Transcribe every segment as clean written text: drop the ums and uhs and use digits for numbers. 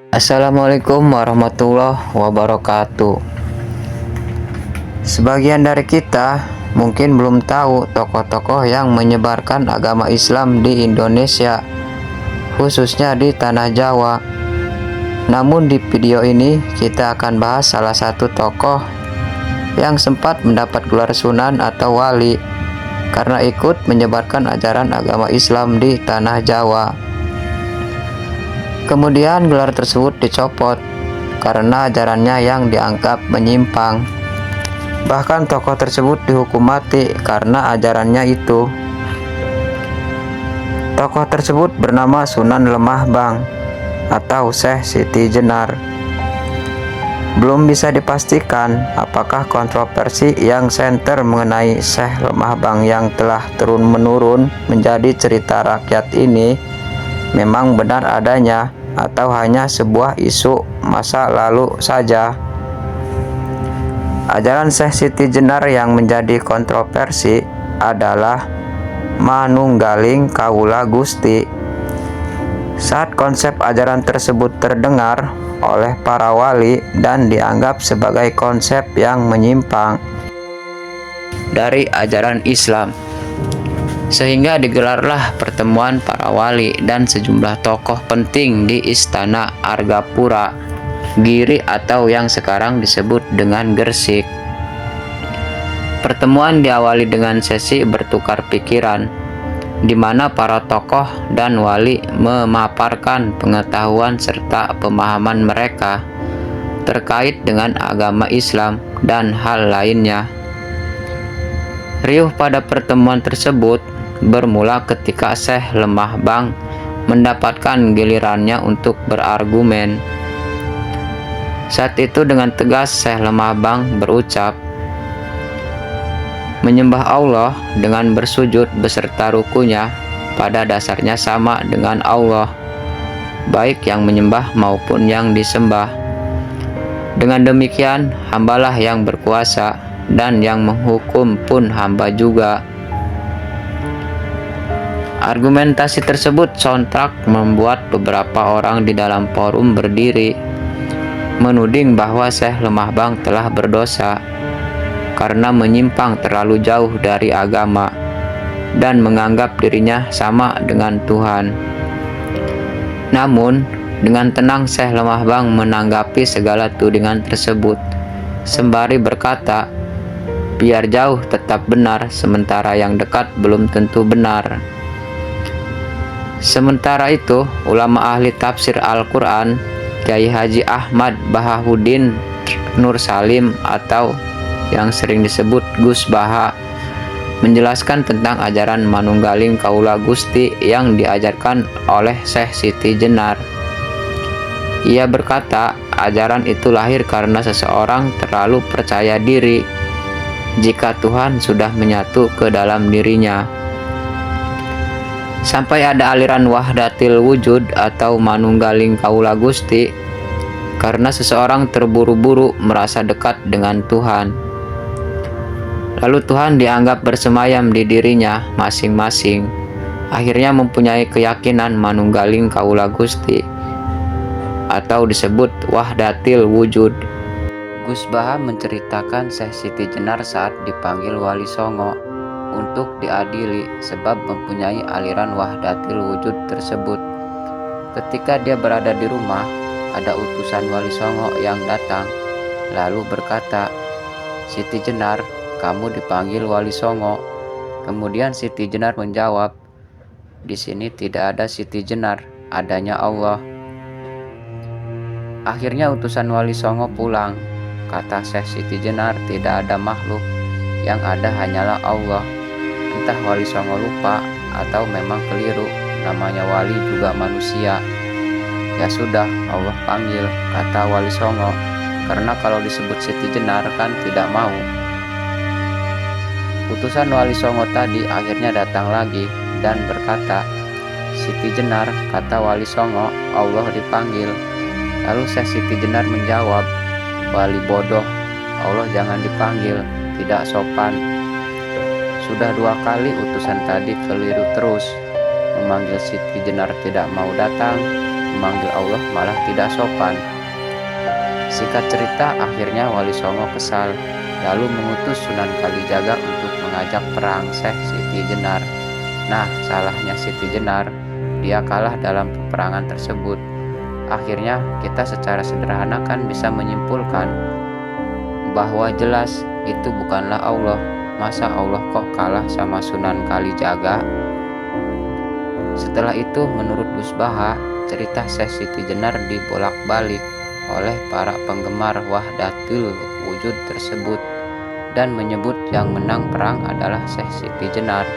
Assalamualaikum warahmatullahi wabarakatuh. Sebagian dari kita mungkin belum tahu tokoh-tokoh yang menyebarkan agama Islam di Indonesia, khususnya di tanah Jawa. Namun di video ini kita akan bahas salah satu tokoh yang sempat mendapat gelar sunan atau wali karena ikut menyebarkan ajaran agama Islam di tanah Jawa. Kemudian gelar tersebut dicopot karena ajarannya yang dianggap menyimpang. Bahkan tokoh tersebut dihukum mati karena ajarannya itu. Tokoh tersebut bernama Sunan Lemah Bang atau Syekh Siti Jenar. Belum bisa dipastikan apakah kontroversi yang senter mengenai Syekh Lemah Bang yang telah turun-menurun menjadi cerita rakyat ini memang benar adanya atau hanya sebuah isu masa lalu saja. Ajaran Syekh Siti Jenar yang menjadi kontroversi adalah Manunggaling Kaula Gusti. Saat konsep ajaran tersebut terdengar oleh para wali dan dianggap sebagai konsep yang menyimpang dari ajaran Islam, sehingga digelarlah pertemuan para wali dan sejumlah tokoh penting di Istana Argapura Giri atau yang sekarang disebut dengan Gresik. Pertemuan diawali dengan sesi bertukar pikiran, di mana para tokoh dan wali memaparkan pengetahuan serta pemahaman mereka terkait dengan agama Islam dan hal lainnya. Riuh pada pertemuan tersebut bermula ketika Syekh Lemah Bang mendapatkan gilirannya untuk berargumen. Saat itu dengan tegas Syekh Lemah Bang berucap, menyembah Allah dengan bersujud beserta rukunya pada dasarnya sama dengan Allah, baik yang menyembah maupun yang disembah. Dengan demikian, hambalah yang berkuasa dan yang menghukum pun hamba juga. Argumentasi tersebut sontak membuat beberapa orang di dalam forum berdiri, menuding bahwa Syekh Lemah Bang telah berdosa karena menyimpang terlalu jauh dari agama dan menganggap dirinya sama dengan Tuhan. Namun, dengan tenang Syekh Lemah Bang menanggapi segala tudingan tersebut, sembari berkata, biar jauh tetap benar, sementara yang dekat belum tentu benar. Sementara itu, ulama ahli tafsir Al-Quran, Kiai Haji Ahmad Bahahuddin Nur Salim atau yang sering disebut Gus Baha, menjelaskan tentang ajaran Manunggaling Kaula Gusti yang diajarkan oleh Syekh Siti Jenar. Ia berkata, ajaran itu lahir karena seseorang terlalu percaya diri jika Tuhan sudah menyatu ke dalam dirinya. Sampai ada aliran Wahdatil Wujud atau Manunggaling Kaula Gusti karena seseorang terburu-buru merasa dekat dengan Tuhan. Lalu Tuhan dianggap bersemayam di dirinya masing-masing, akhirnya mempunyai keyakinan Manunggaling Kaula Gusti atau disebut Wahdatil Wujud. Gus Baha menceritakan Syekh Siti Jenar saat dipanggil Wali Songo untuk diadili sebab mempunyai aliran Wahdatil Wujud tersebut. Ketika dia berada di rumah, ada utusan Wali Songo yang datang lalu berkata, Siti Jenar, kamu dipanggil Wali Songo. Kemudian Siti Jenar menjawab, di sini tidak ada Siti Jenar, adanya Allah. Akhirnya utusan Wali Songo pulang. Kata Syekh Siti Jenar, tidak ada makhluk, yang ada hanyalah Allah. Entah Wali Songo lupa atau memang keliru, namanya wali juga manusia. Ya sudah, Allah panggil, kata Wali Songo, karena kalau disebut Siti Jenar kan tidak mau. Utusan Wali Songo tadi akhirnya datang lagi dan berkata, Siti Jenar, kata Wali Songo, Allah dipanggil. Lalu Syekh Siti Jenar menjawab, wali bodoh, Allah jangan dipanggil, tidak sopan. Sudah 2 kali utusan tadi keliru terus, memanggil Siti Jenar tidak mau datang, memanggil Allah malah tidak sopan. Singkat cerita, akhirnya Wali Songo kesal, lalu mengutus Sunan Kalijaga untuk mengajak perang Syekh Siti Jenar. Nah, salahnya Siti Jenar, dia kalah dalam peperangan tersebut. Akhirnya kita secara sederhana kan bisa menyimpulkan bahwa jelas itu bukanlah Allah. Masa Allah kok kalah sama Sunan Kalijaga? Setelah itu menurut Gus Baha, cerita Syekh Siti Jenar dibolak-balik oleh para penggemar Wahdatul Wujud tersebut dan menyebut yang menang perang adalah Syekh Siti Jenar.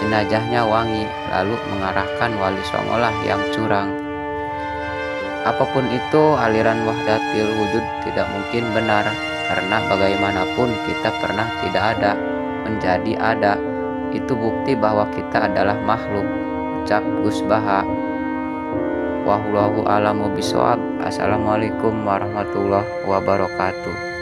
Jenazahnya wangi, lalu mengarahkan Wali Songo lah yang curang. Apapun itu, aliran Wahdatul Wujud tidak mungkin benar, karena bagaimanapun kita pernah tidak ada, menjadi ada. Itu bukti bahwa kita adalah makhluk, ucap Gus Baha. Wallahu a'lamu bishawab. Assalamualaikum warahmatullahi wabarakatuh.